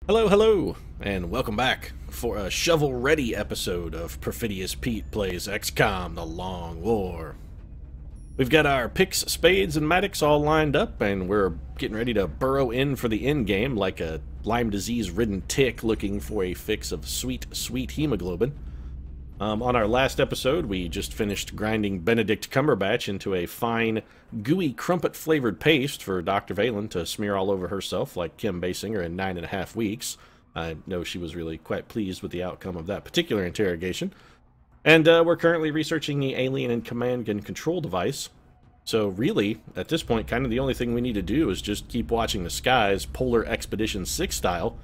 Hello, hello, and welcome back for a shovel-ready episode of Perfidious Pete Plays XCOM, The Long War. We've got our picks, spades, and mattocks all lined up, and we're getting ready to burrow in for the endgame like a Lyme disease-ridden tick looking for a fix of sweet, sweet hemoglobin. On our last episode, we just finished grinding Benedict Cumberbatch into a fine, gooey, crumpet-flavored paste for Dr. Valen to smear all over herself like Kim Basinger in 9.5 weeks. I know she was really quite pleased with the outcome of that particular interrogation. And we're currently researching the alien and command and control device. So really, at this point, kind of the only thing we need to do is just keep watching the skies, Polar Expedition 6 style.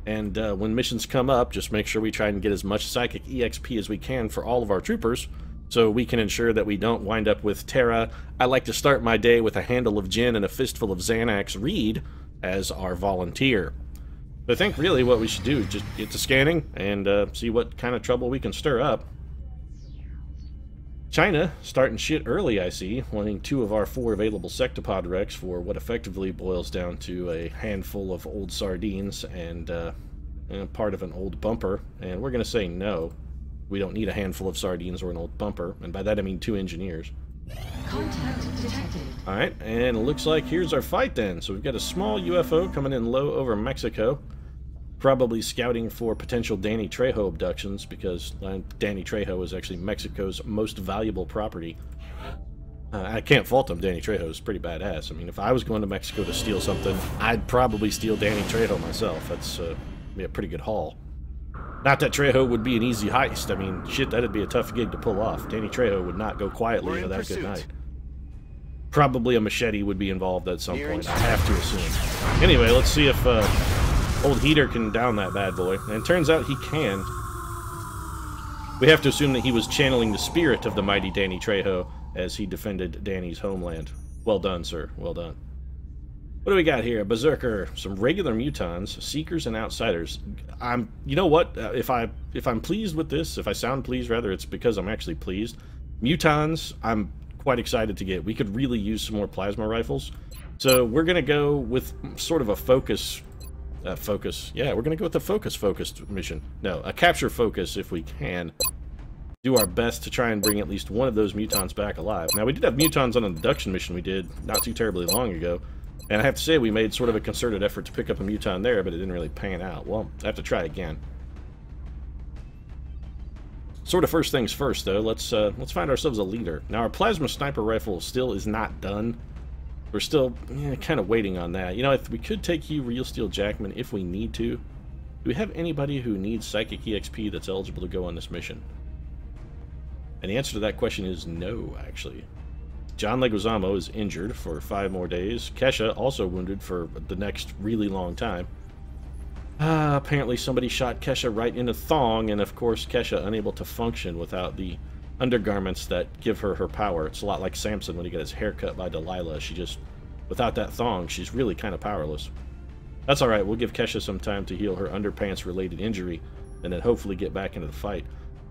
And when missions come up, just make sure we try and get as much psychic EXP as we can for all of our troopers, so we can ensure that we don't wind up with Tara, I like to start my day with a handle of gin and a fistful of Xanax Reed, as our volunteer. But I think really what we should do is just get to scanning and see what kind of trouble we can stir up. China, starting shit early, I see, wanting 2 of our 4 available sectopod wrecks for what effectively boils down to a handful of old sardines and part of an old bumper. And we're going to say no. We don't need a handful of sardines or an old bumper, and by that I mean 2 engineers. Contact detected. Alright, and it looks like here's our fight then. So we've got a small UFO coming in low over Mexico. Probably scouting for potential Danny Trejo abductions, because Danny Trejo is actually Mexico's most valuable property. I can't fault him. Danny Trejo is pretty badass. I mean, if I was going to Mexico to steal something, I'd probably steal Danny Trejo myself. That's be a pretty good haul. Not that Trejo would be an easy heist. I mean, shit, that'd be a tough gig to pull off. Danny Trejo would not go quietly into that good night. Probably a machete would be involved at some point, I have to assume. Anyway, let's see if old Heater can down that bad boy, and it turns out he can. We have to assume that he was channeling the spirit of the mighty Danny Trejo as he defended Danny's homeland. Well done, sir. Well done. What do we got here? A Berserker, some regular mutons, Seekers, and Outsiders. You know what? If I'm pleased with this, if I sound pleased, rather, it's because I'm actually pleased. Mutons, I'm quite excited to get. We could really use some more plasma rifles. So we're going to go with sort of a focus... Yeah, we're going to go with a focused mission. No, a capture focus if we can. Do our best to try and bring at least one of those mutons back alive. Now, we did have mutons on an abduction mission we did not too terribly long ago. And I have to say, we made sort of a concerted effort to pick up a muton there, but it didn't really pan out. Well, I have to try again. Sort of first things first, though. Let's find ourselves a leader. Now, our plasma sniper rifle still is not done. We're still kind of waiting on that. You know, if we could take you, Real Steel Jackman, if we need to. Do we have anybody who needs Psychic EXP that's eligible to go on this mission? And the answer to that question is no, actually. John Leguizamo is injured for 5 more days. Kesha also wounded for the next really long time. Apparently somebody shot Kesha right in the thong, and of course Kesha unable to function without the undergarments that give her her power. It's a lot like Samson when he got his hair cut by Delilah. She just, without that thong, she's really kind of powerless. That's alright, we'll give Kesha some time to heal her underpants-related injury, and then hopefully get back into the fight.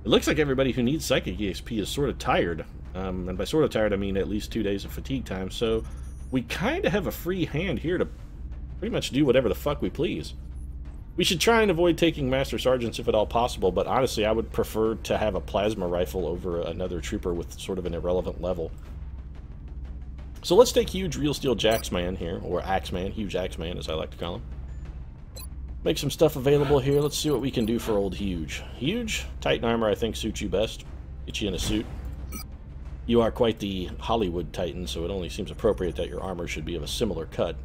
It looks like everybody who needs Psychic EXP is sort of tired. And by sort of tired, I mean at least 2 days of fatigue time, so we kind of have a free hand here to pretty much do whatever the fuck we please. We should try and avoid taking Master Sergeants if at all possible, but honestly, I would prefer to have a plasma rifle over another trooper with sort of an irrelevant level. So let's take Huge Real Steel Jaxman here, or Axeman, Huge Axeman as I like to call him. Make some stuff available here. Let's see what we can do for old Huge. Huge, Titan armor I think suits you best. Get you in a suit. You are quite the Hollywood Titan, so it only seems appropriate that your armor should be of a similar cut.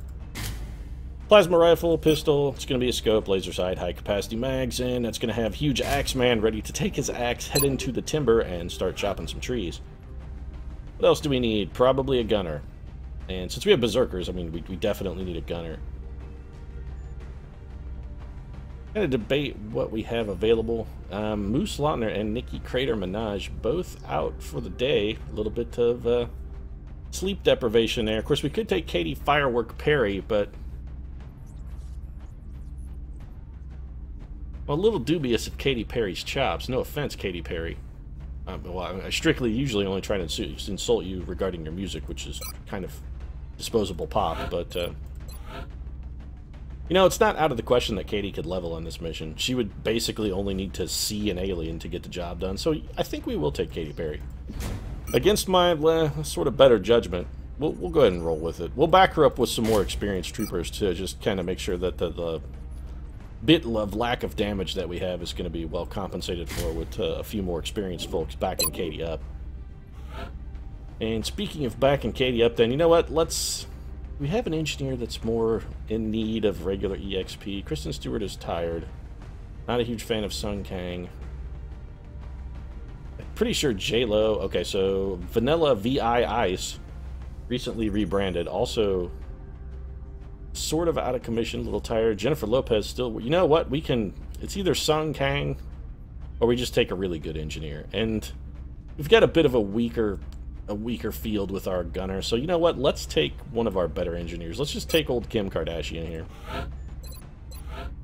Plasma rifle, pistol, it's going to be a scope, laser sight, high capacity mags, and it's going to have Huge Axeman ready to take his axe, head into the timber, and start chopping some trees. What else do we need? Probably a gunner. And since we have berserkers, I mean, we definitely need a gunner. I'm going to debate what we have available. Moose Lautner and Nikki Crater Minaj both out for the day. A little bit of sleep deprivation there. Of course, we could take Katie Firework Perry, but... well, a little dubious of Katy Perry's chops. No offense, Katy Perry. Well, I strictly usually only try to insult you regarding your music, which is kind of disposable pop, but You know, it's not out of the question that Katie could level on this mission. She would basically only need to see an alien to get the job done, so I think we will take Katy Perry. Against my sort of better judgment, we'll go ahead and roll with it. We'll back her up with some more experienced troopers to just kind of make sure that the bit of lack of damage that we have is going to be well compensated for with a few more experienced folks backing Katie up. And speaking of backing Katie up, then, you know what? We have an engineer that's more in need of regular EXP. Kristen Stewart is tired. Not a huge fan of Sung Kang. Pretty sure J-Lo... Okay, so Vanilla VI Ice, recently rebranded, also sort of out of commission, a little tired. Jennifer Lopez still... You know what? We can... It's either Sung Kang or we just take a really good engineer. And we've got a bit of a weaker field with our gunner. So you know what? Let's take one of our better engineers. Let's just take old Kim Kardashian here.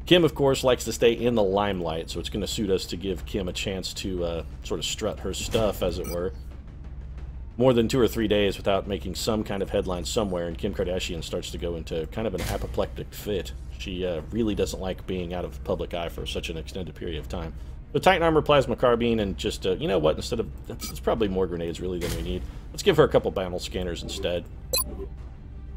Kim, of course, likes to stay in the limelight, so it's going to suit us to give Kim a chance to sort of strut her stuff, as it were. More than 2 or 3 days without making some kind of headline somewhere, and Kim Kardashian starts to go into kind of an apoplectic fit. She really doesn't like being out of the public eye for such an extended period of time. The Titan Armor Plasma Carbine, and just, you know what, instead of... It's probably more grenades, really, than we need. Let's give her a couple battle scanners instead.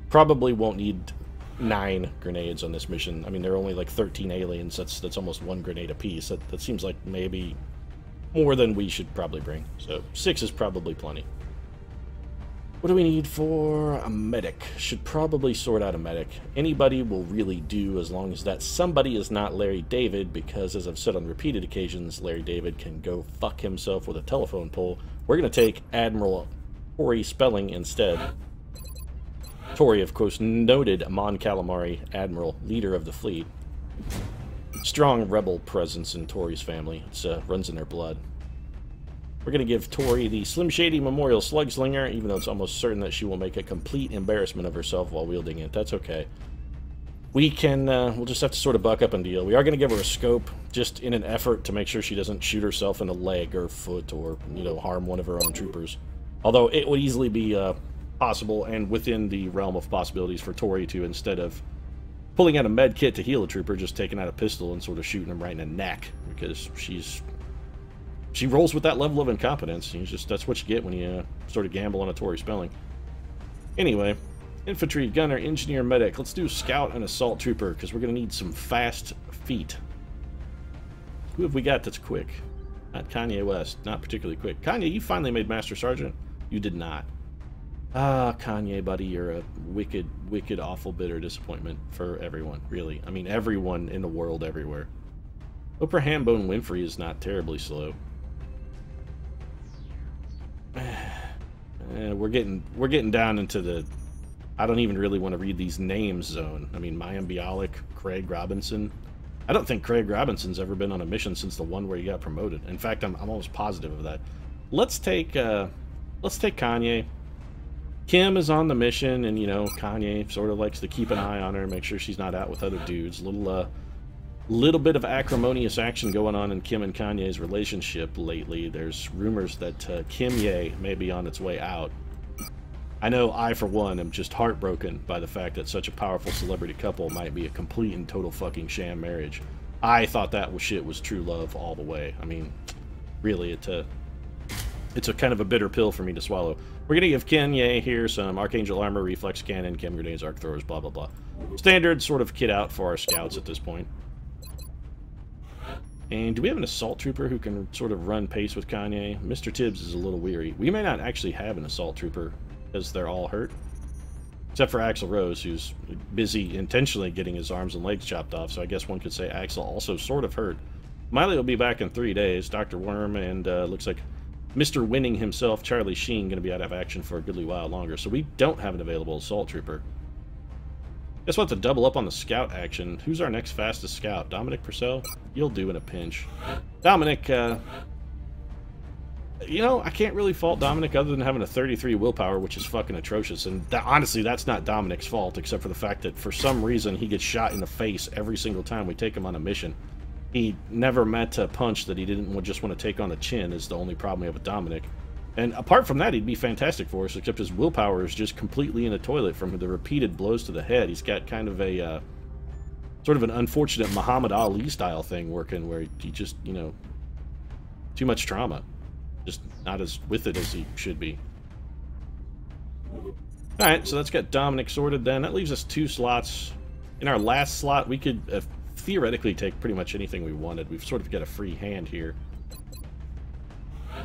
Probably won't need 9 grenades on this mission. I mean, there are only like 13 aliens. That's almost 1 grenade apiece. That seems like maybe more than we should probably bring. So 6 is probably plenty. What do we need for a medic? Should probably sort out a medic. Anybody will really do, as long as that somebody is not Larry David, because as I've said on repeated occasions, Larry David can go fuck himself with a telephone pole. We're going to take Admiral Tori Spelling instead. Tori, of course, noted Mon Calamari Admiral, leader of the fleet. Strong rebel presence in Tori's family. It runs in their blood. We're going to give Tori the Slim Shady Memorial Slugslinger, even though it's almost certain that she will make a complete embarrassment of herself while wielding it. That's okay. We can, we'll just have to sort of buck up and deal. We are going to give her a scope, just in an effort to make sure she doesn't shoot herself in the leg or foot or, you know, harm one of her own troopers. Although it would easily be possible and within the realm of possibilities for Tori to, instead of pulling out a med kit to heal a trooper, just taking out a pistol and sort of shooting him right in the neck, because she rolls with that level of incompetence. That's what you get when you sort of gamble on a Tori Spelling. Anyway, infantry, gunner, engineer, medic. Let's do scout and assault trooper, because we're going to need some fast feet. Who have we got that's quick? Not Kanye West. Not particularly quick. Kanye, you finally made Master Sergeant? You did not. Ah, Kanye, buddy, you're a wicked, wicked, awful, bitter disappointment for everyone, really. I mean, everyone in the world, everywhere. Oprah Hambone Winfrey is not terribly slow. We're getting down into the I don't even really want to read these names zone. I mean, Mayim Bialik, Craig Robinson. I don't think Craig Robinson's ever been on a mission since the one where he got promoted. In fact, I'm almost positive of that. Let's take Kanye. Kim is on the mission, and you know, Kanye sort of likes to keep an eye on her, make sure she's not out with other dudes. Little bit of acrimonious action going on in Kim and Kanye's relationship lately. There's rumors that Kim Ye may be on its way out. I know I, for one, am just heartbroken by the fact that such a powerful celebrity couple might be a complete and total fucking sham marriage. I thought that shit was true love all the way. I mean, really, it's a kind of a bitter pill for me to swallow. We're gonna give Kim Ye here some Archangel Armor, Reflex Cannon, Chem Grenades, Arc Throwers, blah blah blah. Standard sort of kit out for our scouts at this point. And do we have an assault trooper who can sort of run pace with Kanye? Mr. Tibbs is a little weary. We may not actually have an assault trooper because they're all hurt. Except for Axl Rose, who's busy intentionally getting his arms and legs chopped off, so I guess one could say Axl also sort of hurt. Miley will be back in 3 days. Dr. Worm and looks like Mr. Winning himself, Charlie Sheen, going to be out of action for a goodly while longer, so we don't have an available assault trooper. Guess we'll have to double up on the scout action. Who's our next fastest scout? Dominic Purcell? You'll do in a pinch. Dominic, you know, I can't really fault Dominic other than having a 33 willpower, which is fucking atrocious. And honestly, that's not Dominic's fault, except for the fact that for some reason he gets shot in the face every single time we take him on a mission. He never met a punch that he didn't just want to take on the chin is the only problem we have with Dominic. And apart from that, he'd be fantastic for us, except his willpower is just completely in the toilet from the repeated blows to the head. He's got kind of a sort of an unfortunate Muhammad Ali style thing working where he just, you know, too much trauma. Just not as with it as he should be. Alright, so that's got Dominic sorted then. That leaves us 2 slots. In our last slot, we could theoretically take pretty much anything we wanted. We've sort of got a free hand here.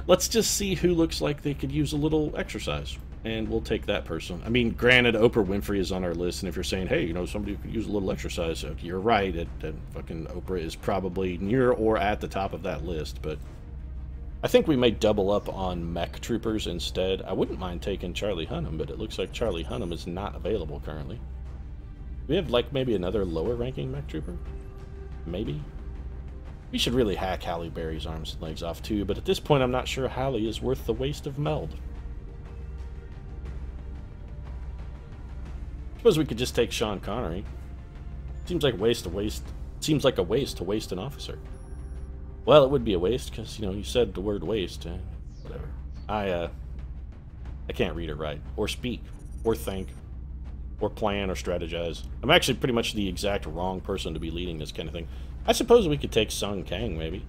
Let's just see who looks like they could use a little exercise. And we'll take that person. I mean, granted, Oprah Winfrey is on our list, and if you're saying, hey, you know, somebody who could use a little exercise, you're right. Fucking Oprah is probably near or at the top of that list, but I think we may double up on mech troopers instead. I wouldn't mind taking Charlie Hunnam, but it looks like Charlie Hunnam is not available currently. We have, like, maybe another lower-ranking mech trooper? Maybe? We should really hack Halle Berry's arms and legs off, too, but at this point I'm not sure Halle is worth the waste of meld. Suppose we could just take Sean Connery. Seems like a waste to waste an officer. Well, it would be a waste, because, you know, you said the word waste. Whatever. I can't read it right. Or speak. Or think. Or plan or strategize. I'm actually pretty much the exact wrong person to be leading this kind of thing. I suppose we could take Sung Kang, maybe.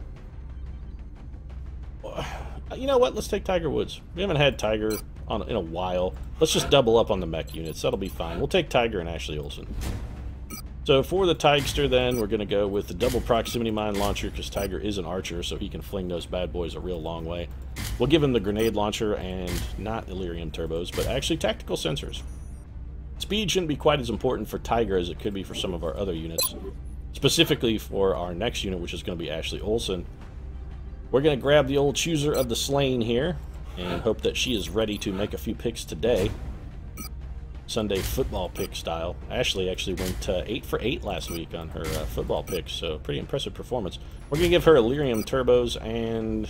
You know what? Let's take Tiger Woods. We haven't had Tiger in a while. Let's just double up on the mech units. That'll be fine. We'll take Tiger and Ashley Olsen. So for the Tigster, then, we're going to go with the double proximity mine launcher, because Tiger is an archer, so he can fling those bad boys a real long way. We'll give him the grenade launcher and not Illyrium turbos, but actually tactical sensors. Speed shouldn't be quite as important for Tiger as it could be for some of our other units. Specifically for our next unit, which is going to be Ashley Olsen. We're going to grab the old chooser of the slain here, and hope that she is ready to make a few picks today. Sunday football pick style. Ashley actually went 8 for 8 last week on her football picks, so pretty impressive performance. We're going to give her Illyrium turbos and...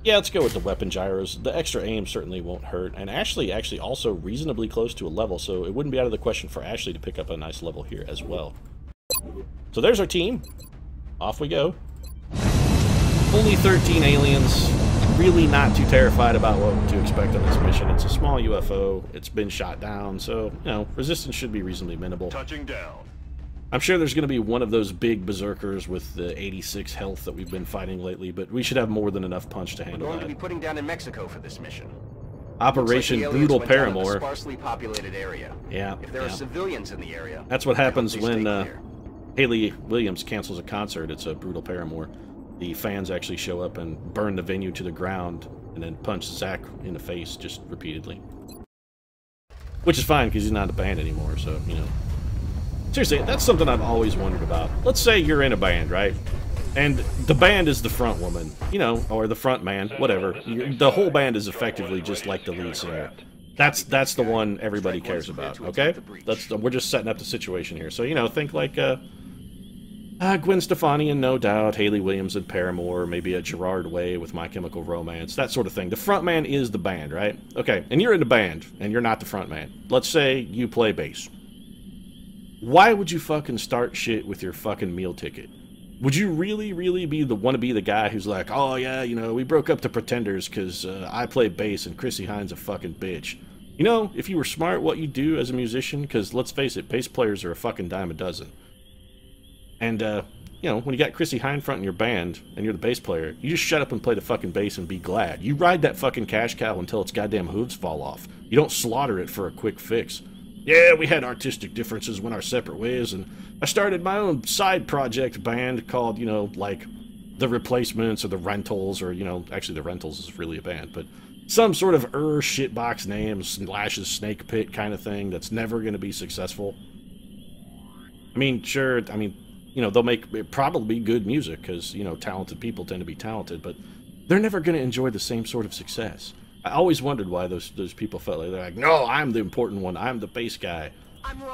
yeah, let's go with the weapon gyros. The extra aim certainly won't hurt, and Ashley actually also reasonably close to a level, so it wouldn't be out of the question for Ashley to pick up a nice level here as well. So there's our team. Off we go. Only 13 aliens. Really not too terrified about what to expect on this mission. It's a small UFO. It's been shot down, so, you know, resistance should be reasonably minimal. Touching down. I'm sure there's going to be one of those big berserkers with the 86 health that we've been fighting lately, but we should have more than enough punch to handle We're that. going to be putting down in Mexico for this mission. Operation Looks like the aliens Brutal went down in a Paramore. sparsely populated area. Yeah. If there are civilians in the area, that's what happens I hope they when stay clear. Haley Williams cancels a concert. It's a Brutal Paramore. The fans actually show up and burn the venue to the ground and then punch Zach in the face just repeatedly. Which is fine, because he's not in the band anymore, so, you know. Seriously, that's something I've always wondered about. Let's say you're in a band, right? And the band is the front woman, you know, or the front man, whatever. The whole band is effectively just like the lead singer. That's the one everybody cares about, okay? We're just setting up the situation here. So, you know, think like Gwen Stefani and No Doubt, Haley Williams and Paramore, maybe a Gerard Way with My Chemical Romance, that sort of thing. The front man is the band, right? Okay, and you're in the band, and you're not the front man. Let's say you play bass. Why would you fucking start shit with your fucking meal ticket? Would you really want to be the guy who's like, oh yeah, you know, we broke up the Pretenders because I play bass and Chrissy Hines a fucking bitch. You know, if you were smart, what you do as a musician, because let's face it, bass players are a fucking dime a dozen. And, you know, when you got Chrissy Hynfront in your band, and you're the bass player, you just shut up and play the fucking bass and be glad. You ride that fucking cash cow until its goddamn hooves fall off. You don't slaughter it for a quick fix. Yeah, we had artistic differences, went our separate ways, and I started my own side project band called, you know, like, The Replacements or The Rentals, or, you know, actually The Rentals is really a band, but some sort of shitbox name, Slash's Snake Pit kind of thing that's never going to be successful. I mean, sure, I mean, you know, they'll make probably good music because, you know, talented people tend to be talented, but they're never going to enjoy the same sort of success. I always wondered why those people felt like, they're like, no, I'm the important one, I'm the bass guy.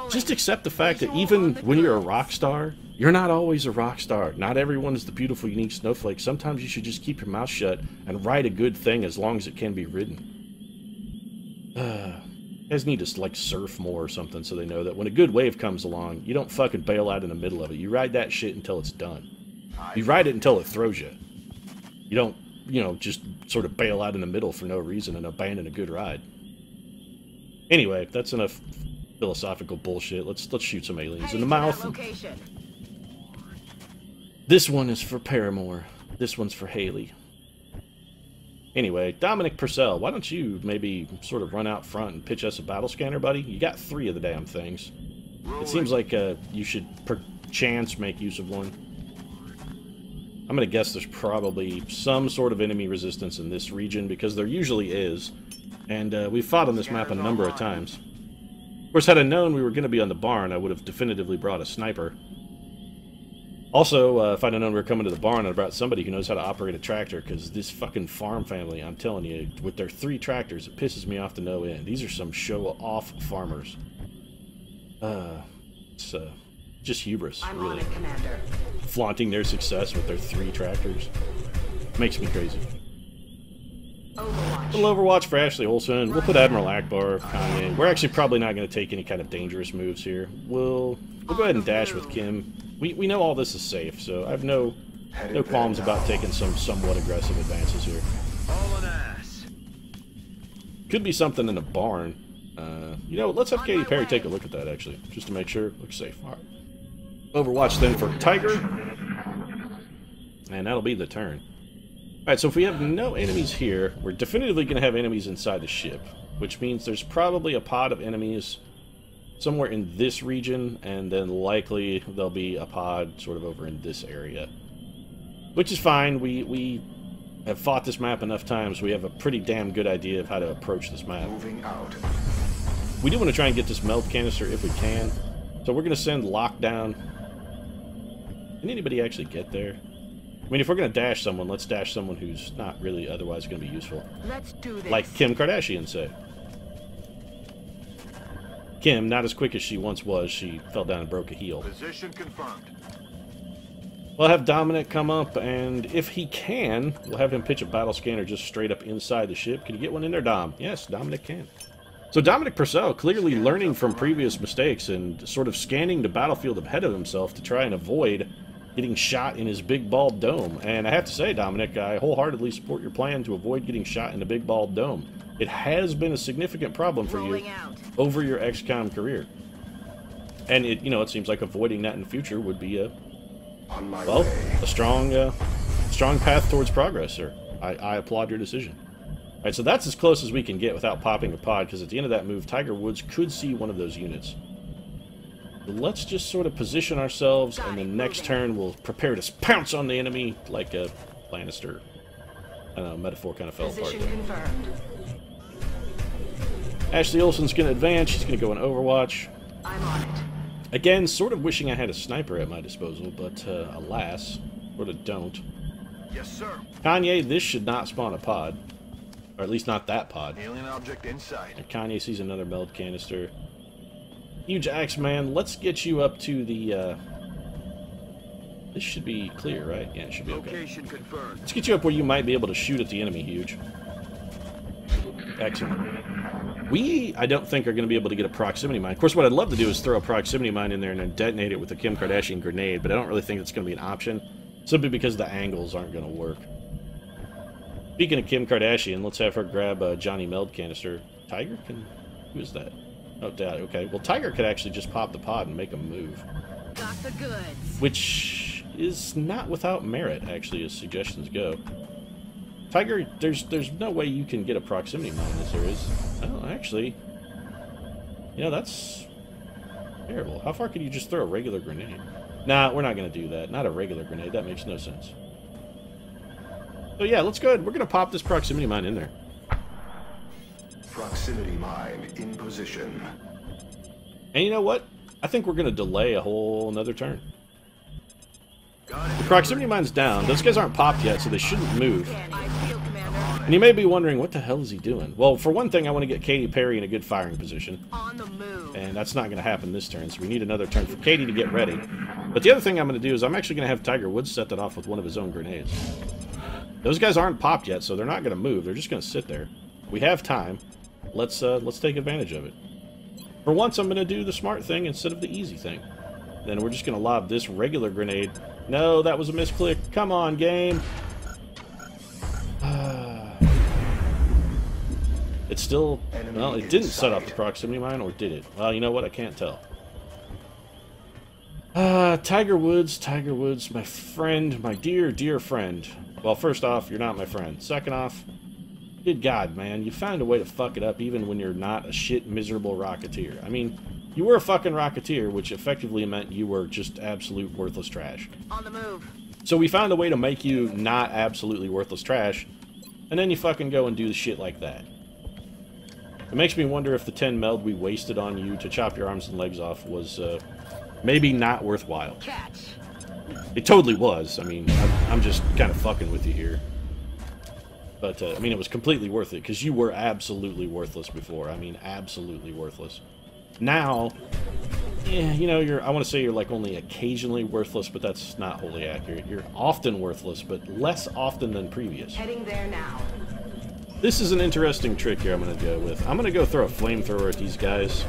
Just accept the fact that even when you're a rock star, you're not always a rock star. Not everyone is the beautiful, unique snowflake. Sometimes you should just keep your mouth shut and write a good thing as long as it can be written. You guys need to, like, surf more or something so they know that when a good wave comes along, you don't fucking bail out in the middle of it. You ride that shit until it's done. You ride it until it throws you. You don't, you know, just sort of bail out in the middle for no reason and abandon a good ride. Anyway, that's enough philosophical bullshit. Let's shoot some aliens in the mouth. Location. This one is for Paramore. This one's for Haley. Anyway, Dominic Purcell, why don't you maybe sort of run out front and pitch us a battle scanner, buddy? You got 3 of the damn things. It seems like you should perchance make use of one. I'm going to guess there's probably some sort of enemy resistance in this region, because there usually is. And we've fought on this map a number of times. Of course, had I known we were going to be on the barn, I would have definitively brought a sniper. Also, if I'd have known we were coming to the barn, I'd have brought somebody who knows how to operate a tractor, because this fucking farm family, I'm telling you, with their 3 tractors, it pisses me off to no end. These are some show-off farmers. It's just hubris, I'm really. on it, Commander. Flaunting their success with their 3 tractors. Makes me crazy. Overwatch. Little Overwatch for Ashley Olsen. We'll put Admiral Akbar, Kanye. We're actually probably not going to take any kind of dangerous moves here. We'll go ahead and dash with Kim. We know all this is safe, so I have no qualms about taking some somewhat aggressive advances here. All an ass. Could be something in a barn. You know, let's have Katy Perry take a look at that, actually, just to make sure it looks safe. All right. Overwatch then for Tiger. And that'll be the turn. Alright, so if we have no enemies here, we're definitively going to have enemies inside the ship, which means there's probably a pod of enemies somewhere in this region, and then likely there'll be a pod sort of over in this area. Which is fine. We have fought this map enough times, we have a pretty damn good idea of how to approach this map. Moving out. We do want to try and get this meld canister if we can, so we're going to send Lockdown. Can anybody actually get there? I mean, if we're going to dash someone, let's dash someone who's not really otherwise going to be useful. Let's do this. Like Kim Kardashian, say. Kim, not as quick as she once was. She fell down and broke a heel. Position confirmed. We'll have Dominic come up, and if he can, we'll have him pitch a battle scanner just straight up inside the ship. Can you get one in there, Dom? Yes, Dominic can. So Dominic Purcell clearly learning from previous mistakes and sort of scanning the battlefield ahead of himself to try and avoid getting shot in his big bald dome. And I have to say, Dominic, I wholeheartedly support your plan to avoid getting shot in the big bald dome. It has been a significant problem for you over your XCOM career. And it, you know, it seems like avoiding that in the future would be a strong path towards progress, sir. I applaud your decision. All right, so that's as close as we can get without popping a pod, because at the end of that move, Tiger Woods could see one of those units. But let's just sort of position ourselves, and the next turn we'll prepare to pounce on the enemy like a Lannister. I don't know, metaphor kind of fell apart there. Confirmed. Ashley Olsen's going to advance. She's going to go in Overwatch. I'm on it. Again, sort of wishing I had a sniper at my disposal, but alas, sort of don't. Yes, sir. Kanye, this should not spawn a pod. Or at least not that pod. Alien object inside. And Kanye sees another meld canister. Huge Axeman, let's get you up to the, this should be clear, right? Yeah, it should be okay. Location confirmed. Let's get you up where you might be able to shoot at the enemy, Huge. Excellent. I don't think, are going to be able to get a proximity mine. Of course, what I'd love to do is throw a proximity mine in there and then detonate it with a Kim Kardashian grenade, but I don't really think that's going to be an option, simply because the angles aren't going to work. Speaking of Kim Kardashian, let's have her grab a Johnny Meld canister. Tiger can... Who is that? Oh, Dad. Okay. Well, Tiger could actually just pop the pod and make a move. Got the goods. Which is not without merit, actually, as suggestions go. Tiger, there's no way you can get a proximity mine as there is. Oh, actually... Yeah, that's... terrible. How far can you just throw a regular grenade? Nah, we're not going to do that. Not a regular grenade. That makes no sense. So yeah, let's go ahead. We're going to pop this proximity mine in there. Proximity mine in position. And you know what? I think we're going to delay a whole another turn. Got it. The proximity mine's down. Those guys aren't popped yet, so they shouldn't move. I feel, Commander. And you may be wondering, what the hell is he doing? Well, for one thing, I want to get Katy Perry in a good firing position. On the move. And that's not going to happen this turn, so we need another turn for Katy to get ready. But the other thing I'm going to do is I'm actually going to have Tiger Woods set that off with one of his own grenades. Those guys aren't popped yet, so they're not going to move. They're just going to sit there. We have time. Let's take advantage of it. For once, I'm going to do the smart thing instead of the easy thing. Then we're just going to lob this regular grenade. No, that was a misclick. Come on, game. It's still... Well, it didn't set off the proximity mine, or did it? Well, you know what? I can't tell. Tiger Woods, my friend, my dear, dear friend. Well, first off, you're not my friend. Second off, good God, man, you found a way to fuck it up even when you're not a shit, miserable Rocketeer. I mean, you were a fucking Rocketeer, which effectively meant you were just absolute worthless trash. On the move. So we found a way to make you not absolutely worthless trash, and then you fucking go and do the shit like that. It makes me wonder if the 10 meld we wasted on you to chop your arms and legs off was, maybe not worthwhile. Catch. It totally was. I mean, I'm just kind of fucking with you here. But, I mean, it was completely worth it, because you were absolutely worthless before. I mean, absolutely worthless. Now, yeah, you know, I want to say you're, like, only occasionally worthless, but that's not wholly accurate. You're often worthless, but less often than previous. Heading there now. This is an interesting trick here I'm going to go with. I'm going to go throw a flamethrower at these guys.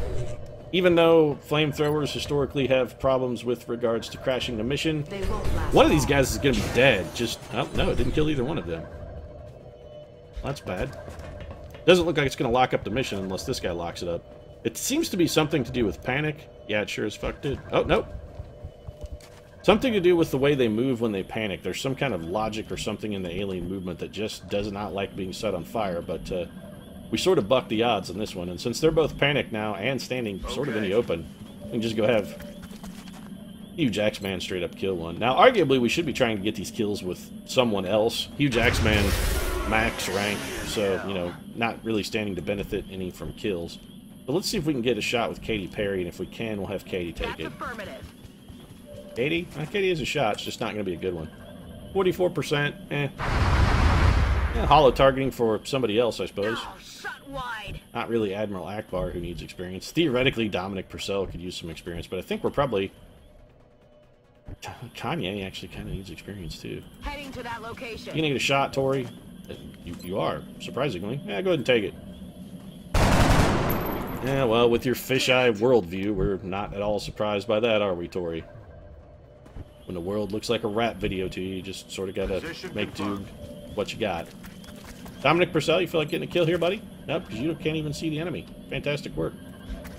Even though flamethrowers historically have problems with regards to crashing the mission, They won't last one of these long. guys is going to be dead. Just, oh, no, it didn't kill either one of them. That's bad. Doesn't look like it's going to lock up the mission unless this guy locks it up. It seems to be something to do with panic. Yeah, it sure as fuck did. Oh, nope. Something to do with the way they move when they panic. There's some kind of logic or something in the alien movement that just does not like being set on fire, but we sort of bucked the odds on this one. And since they're both panicked now and standing sort of in the open, we can just go have Huge Axeman straight up kill one. Now, arguably, we should be trying to get these kills with someone else. Huge Axeman, max rank, so, you know, not really standing to benefit any from kills. But let's see if we can get a shot with Katy Perry, and if we can, we'll have Katy take That's it. affirmative. Katy? Katy has a shot, it's just not going to be a good one. 44%, Yeah, hollow targeting for somebody else, I suppose. Oh, shot wide. Not really Admiral Akbar, who needs experience. Theoretically, Dominic Purcell could use some experience, but I think we're probably... Kanye actually kind of needs experience, too. Heading to that location. You gonna get a shot, Tori? You are, surprisingly. Yeah, go ahead and take it. Yeah, well, with your fisheye worldview, we're not at all surprised by that, are we, Tori? When the world looks like a rap video to you, you just sort of gotta make do what you got. Dominic Purcell, you feel like getting a kill here, buddy? Nope, because you can't even see the enemy. Fantastic work.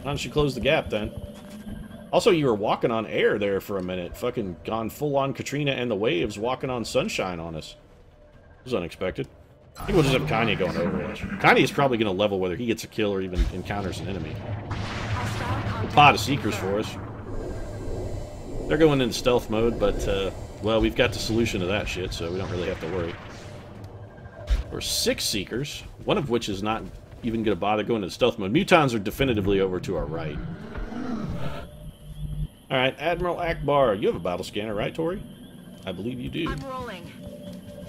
Why don't you close the gap, then? Also, you were walking on air there for a minute. Fucking gone full-on Katrina and the Waves walking on sunshine on us. It was unexpected. I think we'll just have Kanye going Overwatch. Kanye is probably going to level whether he gets a kill or even encounters an enemy. A pot of Seekers for us. They're going into stealth mode, but, well, we've got the solution to that shit, so we don't really have to worry. We're 6 Seekers, one of which is not even going to bother going into stealth mode. Mutons are definitively over to our right. Alright, Admiral Akbar, you have a battle scanner, right, Tori? I believe you do. I'm rolling.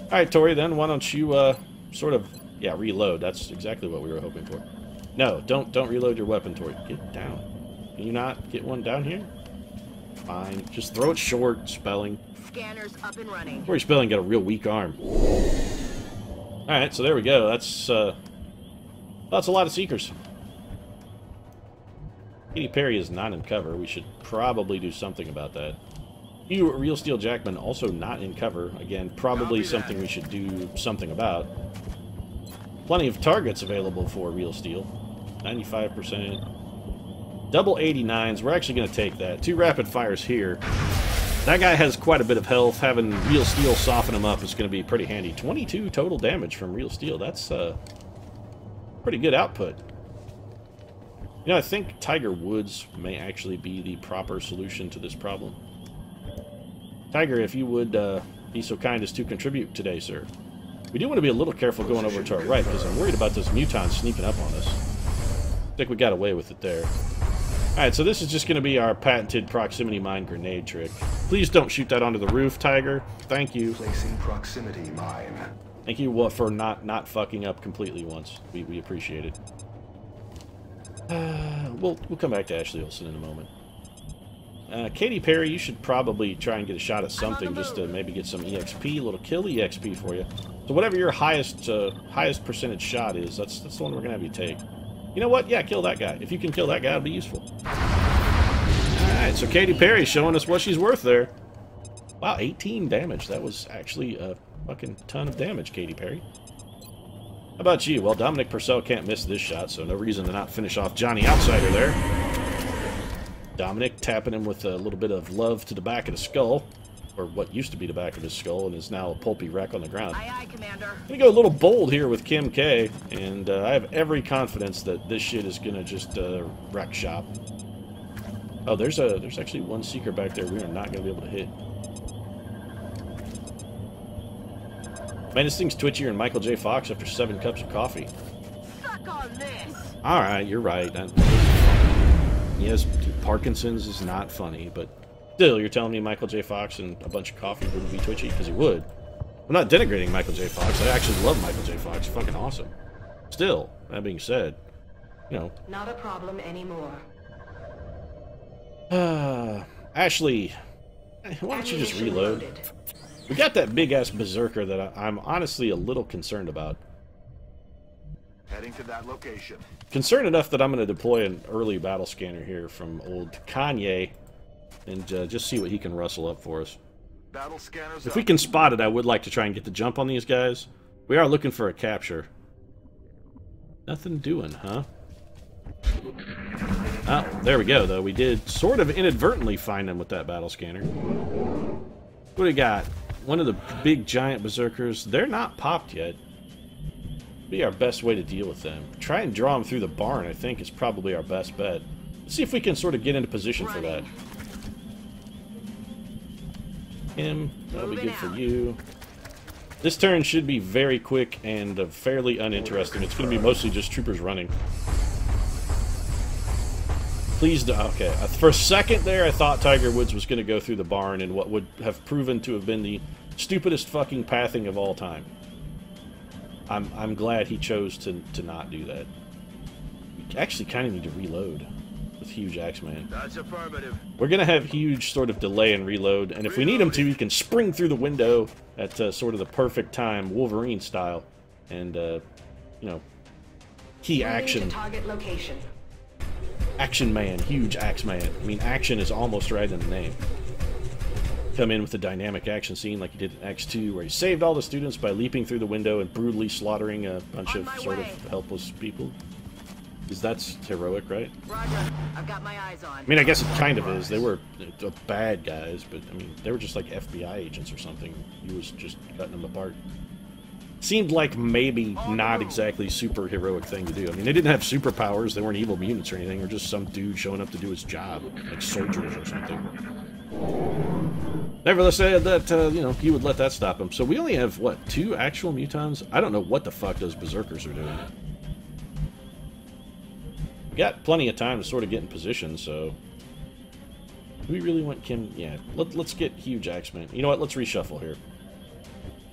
Alright, Tori, then why don't you, sort of, yeah, reload. That's exactly what we were hoping for. No, don't reload your weapon, Tori. Get down. Can you not get one down here? Fine. Just throw it short, Spelling. Scanners up and running. Tori Spelling got a real weak arm. Alright, so there we go. That's a lot of Seekers. Katy Perry is not in cover. We should probably do something about that. You, Real Steel Jackman, also not in cover. Again, probably something we should do something about. Plenty of targets available for Real Steel. 95%. Double 89s. We're actually going to take that. 2 rapid fires here. That guy has quite a bit of health. Having Real Steel soften him up is going to be pretty handy. 22 total damage from Real Steel. That's pretty good output. You know, I think Tiger Woods may actually be the proper solution to this problem. Tiger, if you would be so kind as to contribute today, sir. We do want to be a little careful going over to our right, because I'm worried about this mutant sneaking up on us. I think we got away with it there. Alright, so this is just going to be our patented proximity mine grenade trick. Please don't shoot that onto the roof, Tiger. Thank you. Placing proximity mine. Thank you for not fucking up completely once. We appreciate it. We'll come back to Ashley Olsen in a moment. Katy Perry, you should probably try and get a shot at something just to maybe get some EXP, a little kill EXP for you. So whatever your highest percentage shot is, that's the one we're gonna have you take. You know what? Yeah, kill that guy. If you can kill that guy, it'll be useful. Alright, so Katy Perry showing us what she's worth there. Wow, 18 damage. That was actually a fucking ton of damage, Katy Perry. How about you? Well, Dominic Purcell can't miss this shot, so no reason to not finish off Johnny Outsider there. Dominic tapping him with a little bit of love to the back of the skull. Or what used to be the back of his skull and is now a pulpy wreck on the ground. Aye, aye, Commander. I'm gonna go a little bold here with Kim K, and I have every confidence that this shit is gonna just wreck shop. Oh, there's actually one seeker back there we are not gonna be able to hit. Man, this thing's twitchier than Michael J. Fox after 7 cups of coffee. Suck on this. Alright, you're right. Yes, Parkinson's is not funny, but still, you're telling me Michael J. Fox and a bunch of coffee wouldn't be twitchy? Because he would. I'm not denigrating Michael J. Fox. I actually love Michael J. Fox. He's fucking awesome. Still, that being said, you know. Not a problem anymore. Ashley, why don't you just reload? We got that big-ass berserker that I'm honestly a little concerned about. Heading to that location. Concerned enough that I'm going to deploy an early battle scanner here from old Kanye and just see what he can rustle up for us. Battle scanners If we can spot it, I would like to try and get the jump on these guys. We are looking for a capture. Nothing doing, huh? Oh, there we go, though. We did sort of inadvertently find them with that battle scanner. What do we got? One of the big giant berserkers. They're not popped yet. Be our best way to deal with them. Try and draw them through the barn, I think, is probably our best bet. Let's see if we can sort of get into position for that. Him, that'll be good for you. This turn should be very quick and fairly uninteresting. It's going to be mostly just troopers running. Please, okay. For a second there, I thought Tiger Woods was going to go through the barn in what would have proven to have been the stupidest fucking pathing of all time. I'm glad he chose to not do that. We actually kind of need to reload with Huge Axeman. That's affirmative. We're going to have Huge sort of delay and reload, and if we need him to, he can spring through the window at sort of the perfect time, Wolverine style, and, you know, key action. Target location. Action Man, Huge Axeman. I mean, action is almost right in the name. Come in with a dynamic action scene like he did in X2, where he saved all the students by leaping through the window and brutally slaughtering a bunch of sort of helpless people. Because that's heroic, right? Roger. I've got my eyes on. I mean, I guess it kind of is. They were bad guys, but, I mean, they were just like FBI agents or something. He was just cutting them apart. Seemed like maybe not exactly super heroic thing to do. I mean, they didn't have superpowers. They weren't evil mutants or anything. They were just some dude showing up to do his job, like soldiers or something. Nevertheless, that, you know, he would let that stop him. So we only have, what, 2 actual mutons? I don't know what the fuck those berserkers are doing. We got plenty of time to sort of get in position, so... Do we really want Kim? Yeah, let's get Huge Axeman. You know what, let's reshuffle here.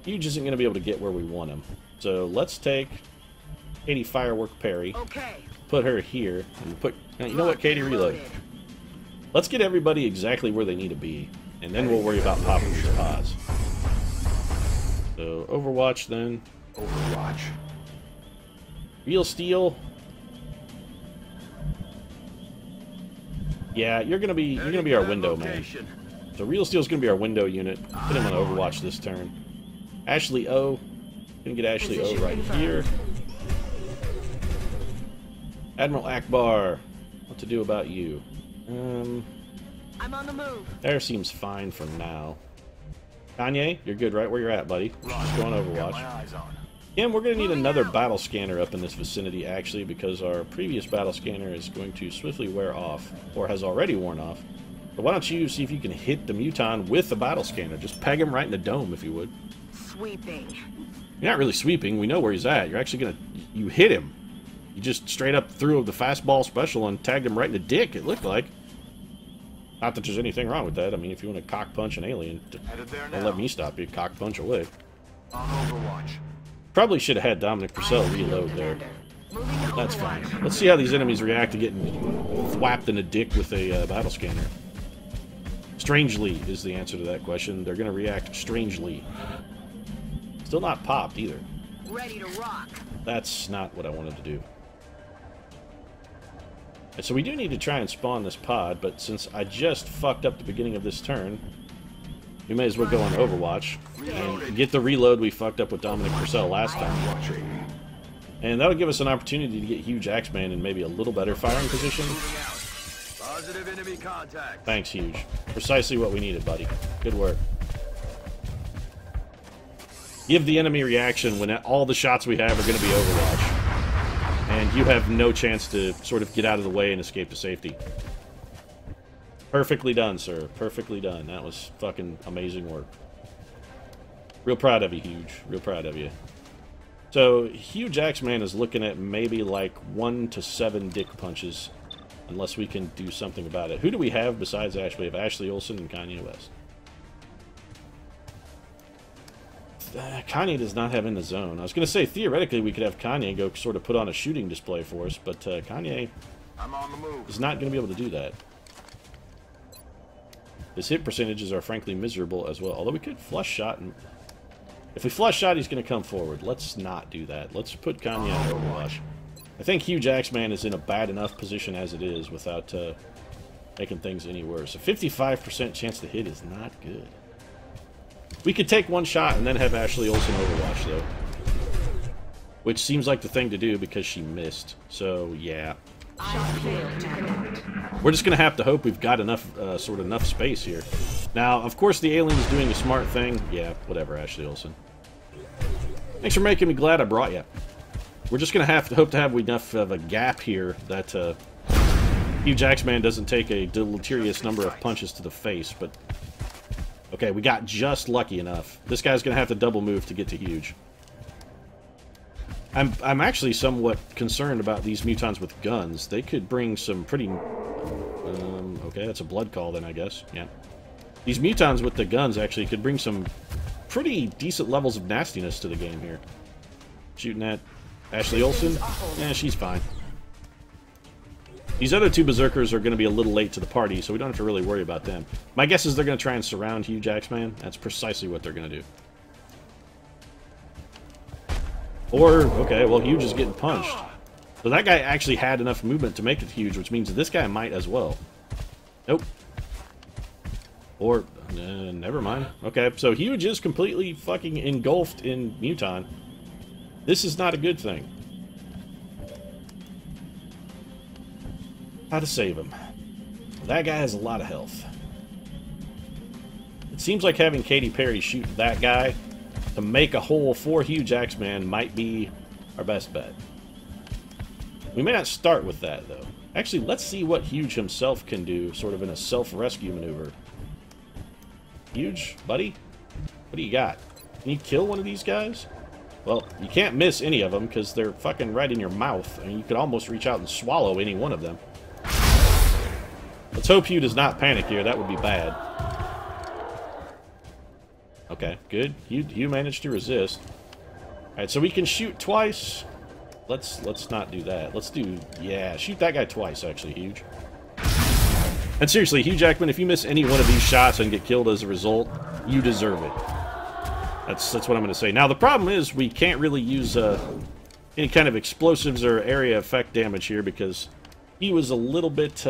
Huge isn't going to be able to get where we want him. So let's take Katie Firework Perry. Okay. Put her here. And put. You know what, Katie? Reload. Let's get everybody exactly where they need to be. And then we'll worry about popping these pods. So, Overwatch then. Overwatch. Real Steel. Yeah, you're gonna be our window man. So Real Steel's gonna be our window unit. Put him on Overwatch this turn. Ashley O. Gonna get Ashley O right here. Admiral Akbar. What to do about you? I'm on the move. There seems fine for now. Kanye, you're good right where you're at, buddy. Just go on Overwatch. Kim, we're going to need another battle scanner up in this vicinity, actually, because our previous battle scanner is going to swiftly wear off, or has already worn off. But why don't you see if you can hit the Muton with the battle scanner? Just peg him right in the dome, if you would. Sweeping. You're not really sweeping. We know where he's at. You're actually going to... You hit him. You just straight up threw the fastball special and tagged him right in the dick, it looked like. Not that there's anything wrong with that. I mean, if you want to cock punch an alien, don't let me stop you. Cock punch away. On Overwatch. Probably should have had Dominic Purcell reload there. That's fine. Let's see how these enemies react to getting thwapped in the dick with a battle scanner. Strangely is the answer to that question. They're going to react strangely. Still not popped either. Ready to rock. That's not what I wanted to do. So we do need to try and spawn this pod, but since I just fucked up the beginning of this turn, we may as well go on Overwatch and get the reload we fucked up with Dominic Purcell last time. And that'll give us an opportunity to get Huge Axeman in maybe a little better firing position. Moving out. Positive enemy contact. Thanks, Huge. Precisely what we needed, buddy. Good work. Give the enemy reaction when all the shots we have are going to be Overwatch. And you have no chance to sort of get out of the way and escape to safety. Perfectly done, sir. Perfectly done. That was fucking amazing work. Real proud of you, Huge. Real proud of you. So, Huge Axeman is looking at maybe like 1 to 7 dick punches. Unless we can do something about it. Who do we have besides Ash? We have Ashley Olsen and Kanye West. Kanye does not have in the zone. I was going to say, theoretically, we could have Kanye go sort of put on a shooting display for us, but Kanye I'm on the move. is not going to be able to do that. His hit percentages are frankly miserable as well. Although we could flush shot. And if we flush shot, he's going to come forward. Let's not do that. Let's put Kanye on Overwatch. I think Huge Axeman is in a bad enough position as it is without making things any worse. A 55% chance to hit is not good. We could take one shot and then have Ashley Olsen Overwatch, though. Which seems like the thing to do because she missed. So, yeah. We're just going to have to hope we've got enough, enough space here. Now, of course, the alien is doing a smart thing. Yeah, whatever, Ashley Olsen. Thanks for making me glad I brought you. We're just going to have to hope to have enough of a gap here that Huge Axeman doesn't take a deleterious number of punches to the face, but... Okay, we got just lucky enough. This guy's going to have to double move to get to Huge. I'm actually somewhat concerned about these mutons with guns. They could bring some pretty... okay, that's a blood call then, I guess. Yeah. These mutons with the guns actually could bring some pretty decent levels of nastiness to the game here. Shooting at Ashley Olsen? Yeah, she's fine. These other two Berserkers are going to be a little late to the party, so we don't have to really worry about them. My guess is they're going to try and surround Huge Axeman. That's precisely what they're going to do. Or, okay, well, Huge is getting punched. So that guy actually had enough movement to make it Huge, which means this guy might as well. Nope. Or, never mind. Okay, so Huge is completely fucking engulfed in Muton. This is not a good thing. How to save him. That guy has a lot of health. It seems like having Katy Perry shoot that guy to make a hole for Huge Axeman might be our best bet. We may not start with that, though. Actually, let's see what Huge himself can do, sort of in a self-rescue maneuver. Huge, buddy? What do you got? Can you kill one of these guys? Well, you can't miss any of them, because they're fucking right in your mouth, and you could almost reach out and swallow any one of them. Let's hope Hugh does not panic here. That would be bad. Okay, good. Hugh managed to resist. Alright, so we can shoot twice. Let's not do that. Let's do... Yeah, shoot that guy twice, actually, Huge. And seriously, Huge Jackman, if you miss any one of these shots and get killed as a result, you deserve it. That's what I'm going to say. Now, the problem is we can't really use any kind of explosives or area effect damage here because he was a little bit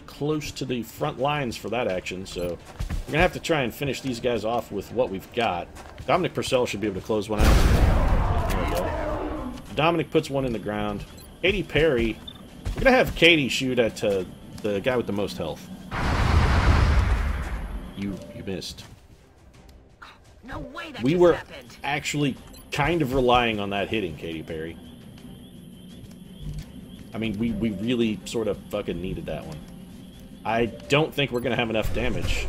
close to the front lines for that action, so we're gonna have to try and finish these guys off with what we've got. Dominic Purcell should be able to close one out. There we go. Dominic puts one in the ground. Katy Perry, we're gonna have Katy shoot at the guy with the most health. You missed. No way that We just were happened. actually kind of relying on that hitting, Katy Perry. I mean, we really sort of fucking needed that one. I don't think we're going to have enough damage.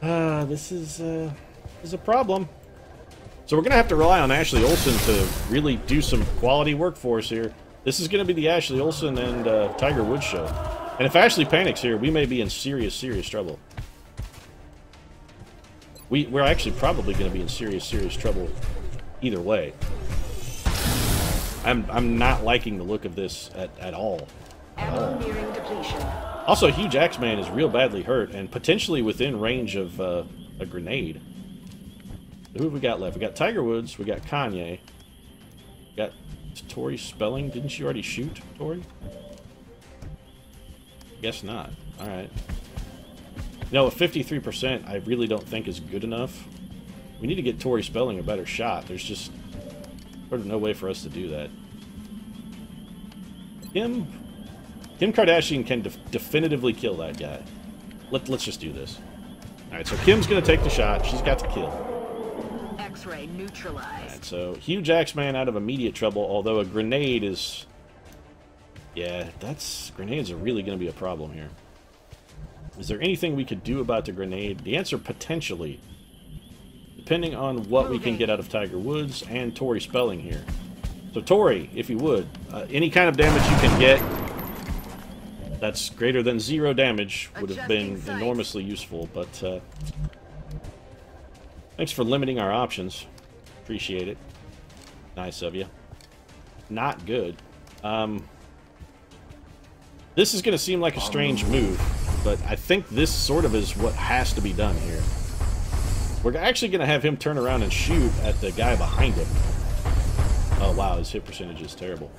This is a problem. So we're going to have to rely on Ashley Olsen to really do some quality work for us here. This is going to be the Ashley Olsen and Tiger Woods show. And if Ashley panics here, we may be in serious, serious trouble. We're actually probably going to be in serious, serious trouble either way. I'm not liking the look of this at all. Ammo nearing depletion. Also, Huge Axeman is real badly hurt and potentially within range of a grenade. Who have we got left? We got Tiger Woods. We got Kanye. We got Tori Spelling. Didn't she already shoot, Tori? Guess not. All right. No, a 53% I really don't think is good enough. We need to get Tori Spelling a better shot. There's just Sort of no way for us to do that. Kim Kardashian can definitively kill that guy. Let's just do this. Alright, so Kim's gonna take the shot. She's got the kill. X-ray neutralized. Alright, so huge Axeman out of immediate trouble, although a grenade is... Yeah, grenades are really gonna be a problem here. Is there anything we could do about the grenade? The answer, potentially. Depending on what we can get out of Tiger Woods and Tori Spelling here. So Tori, if you would, any kind of damage you can get that's greater than 0 damage would have been enormously useful, but thanks for limiting our options. Appreciate it. Nice of you. Not good. This is going to seem like a strange move, but I think this sort of is what has to be done here. We're actually going to have him turn around and shoot at the guy behind him. Oh, wow, his hit percentage is terrible.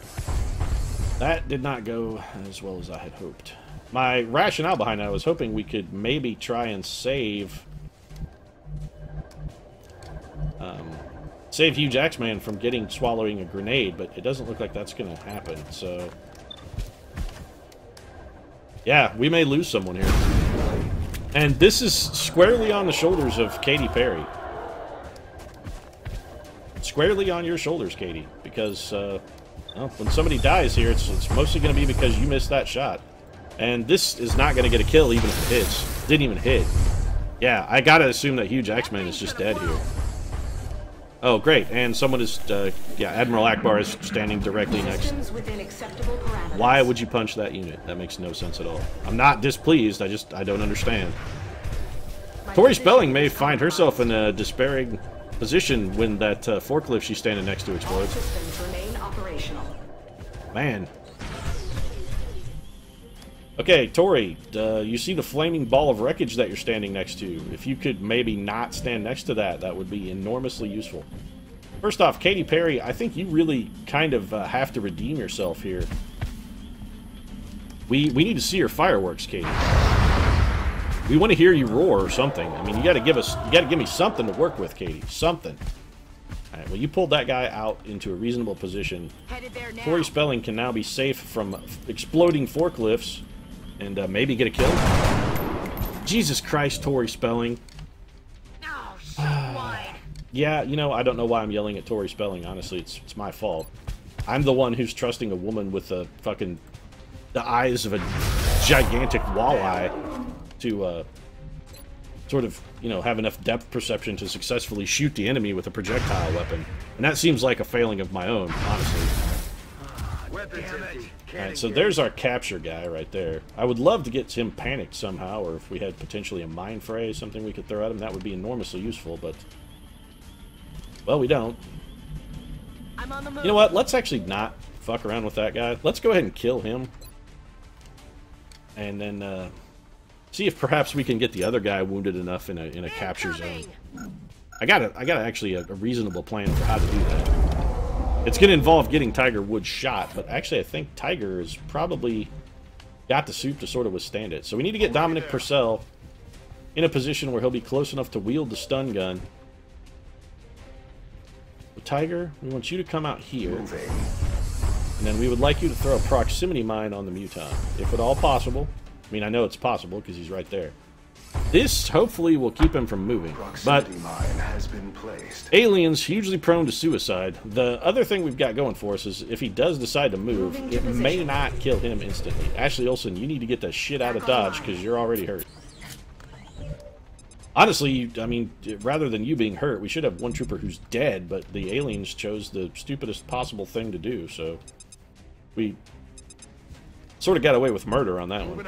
That did not go as well as I had hoped. My rationale behind that, I was hoping we could maybe try and save Huge Axeman from swallowing a grenade, but it doesn't look like that's going to happen, so... Yeah, we may lose someone here. And this is squarely on the shoulders of Katy Perry. Squarely on your shoulders, Katy, because well, when somebody dies here, it's mostly going to be because you missed that shot. And this is not going to get a kill even if it hits. Didn't even hit. Yeah, I gotta assume that Huge Axeman is just dead here. Oh, great, and someone is, yeah, Admiral Akbar is standing directly next. Why would you punch that unit? That makes no sense at all. I'm not displeased, I don't understand. Tori Spelling may find herself in a despairing position when that forklift she's standing next to explodes. Man. Okay, Tori, you see the flaming ball of wreckage that you're standing next to. If you could maybe not stand next to that, that would be enormously useful. First off, Katy Perry, I think you really kind of have to redeem yourself here. We need to see your fireworks, Katy. We want to hear you roar or something. I mean, you got to give me something to work with, Katy. Something. All right, well, you pulled that guy out into a reasonable position. Tori Spelling can now be safe from exploding forklifts and maybe get a kill. Jesus Christ, Tori Spelling. Oh, shit, wide. Yeah, you know, I don't know why I'm yelling at Tori Spelling. Honestly, it's my fault. I'm the one who's trusting a woman with the eyes of a gigantic walleye to sort of, you know, have enough depth perception to successfully shoot the enemy with a projectile weapon. And that seems like a failing of my own, honestly. Alright, so there's our capture guy right there. I would love to get him panicked somehow, or if we had potentially a mind fray, something we could throw at him, that would be enormously useful, but... Well, we don't. I'm on the move. You know what? Let's actually not fuck around with that guy. Let's go ahead and kill him. And then, see if perhaps we can get the other guy wounded enough in a capture zone. I got actually a reasonable plan for how to do that. It's going to involve getting Tiger Woods shot, but actually I think Tiger has probably got the suit to sort of withstand it. So we need to get Dominic Purcell in a position where he'll be close enough to wield the stun gun. So Tiger, we want you to come out here. And then we would like you to throw a proximity mine on the Muton, if at all possible. I mean, I know it's possible because he's right there. This, hopefully, will keep him from moving. But aliens, hugely prone to suicide. The other thing we've got going for us is if he does decide to move, it may not kill him instantly. Ashley Olsen, you need to get that shit out of Dodge because you're already hurt. Honestly, I mean, rather than you being hurt, we should have one trooper who's dead, but the aliens chose the stupidest possible thing to do, so we sort of got away with murder on that one.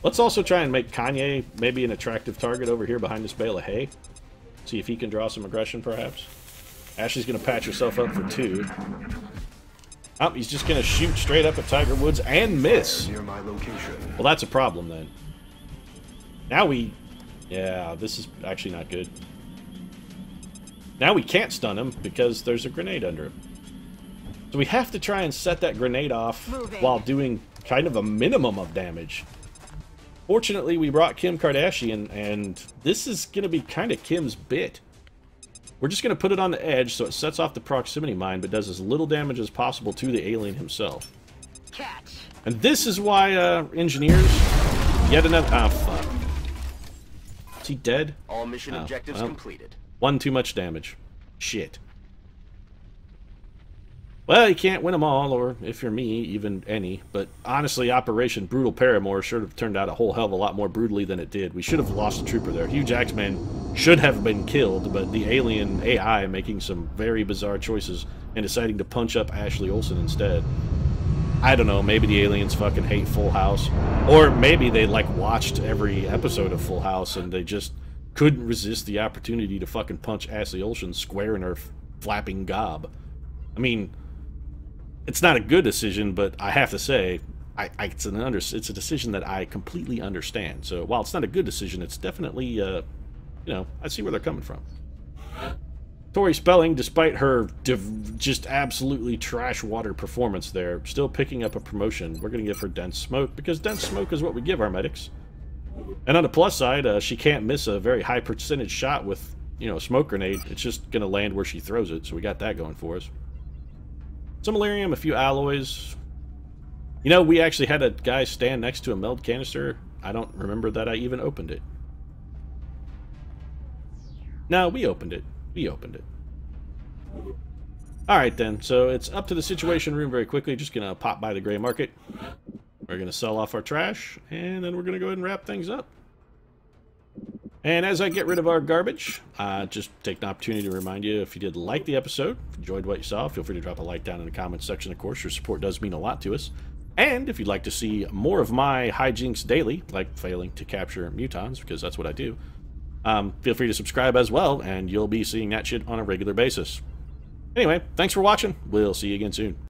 Let's also try and make Kanye maybe an attractive target over here behind this bale of hay. See if he can draw some aggression, perhaps. Ashley's going to patch herself up for 2. Oh, he's just going to shoot straight up at Tiger Woods and miss. Well, that's a problem, then. Now we... Yeah, this is actually not good. Now we can't stun him because there's a grenade under him. So we have to try and set that grenade off while doing kind of a minimum of damage. Fortunately, we brought Kim Kardashian, and this is going to be kind of Kim's bit. We're just going to put it on the edge so it sets off the proximity mine, but does as little damage as possible to the alien himself. Catch. And this is why, engineers... Yet another... Ah, fuck. Is he dead? All mission objectives completed. One too much damage. Shit. Well, you can't win them all, or, if you're me, even any. But honestly, Operation Brutal Paramour should have turned out a whole hell of a lot more brutally than it did. We should have lost a trooper there. Hugh Jackman should have been killed, but the alien AI making some very bizarre choices and deciding to punch up Ashley Olsen instead. I don't know, maybe the aliens fucking hate Full House. Or maybe they, like, watched every episode of Full House and they just couldn't resist the opportunity to fucking punch Ashley Olsen square in her flapping gob. I mean... It's not a good decision, but I have to say, it's a decision that I completely understand. So while it's not a good decision, it's definitely, you know, I see where they're coming from. Tori Spelling, despite her just absolutely trash water performance there, still picking up a promotion. We're going to give her Dense Smoke, because Dense Smoke is what we give our medics. And on the plus side, she can't miss a very high percentage shot with, you know, a smoke grenade. It's just going to land where she throws it, so we got that going for us. Some Elerium, a few alloys. You know, we actually had a guy stand next to a meld canister. I don't remember that I even opened it. No, we opened it. We opened it. Alright then, so it's up to the Situation Room very quickly. Just gonna pop by the gray market. We're gonna sell off our trash, and then we're gonna go ahead and wrap things up. And as I get rid of our garbage, just take the opportunity to remind you, if you did like the episode, if you enjoyed what you saw, feel free to drop a like down in the comments section, of course. Your support does mean a lot to us. And if you'd like to see more of my hijinks daily, like failing to capture mutons, because that's what I do, feel free to subscribe as well, and you'll be seeing that shit on a regular basis. Anyway, thanks for watching. We'll see you again soon.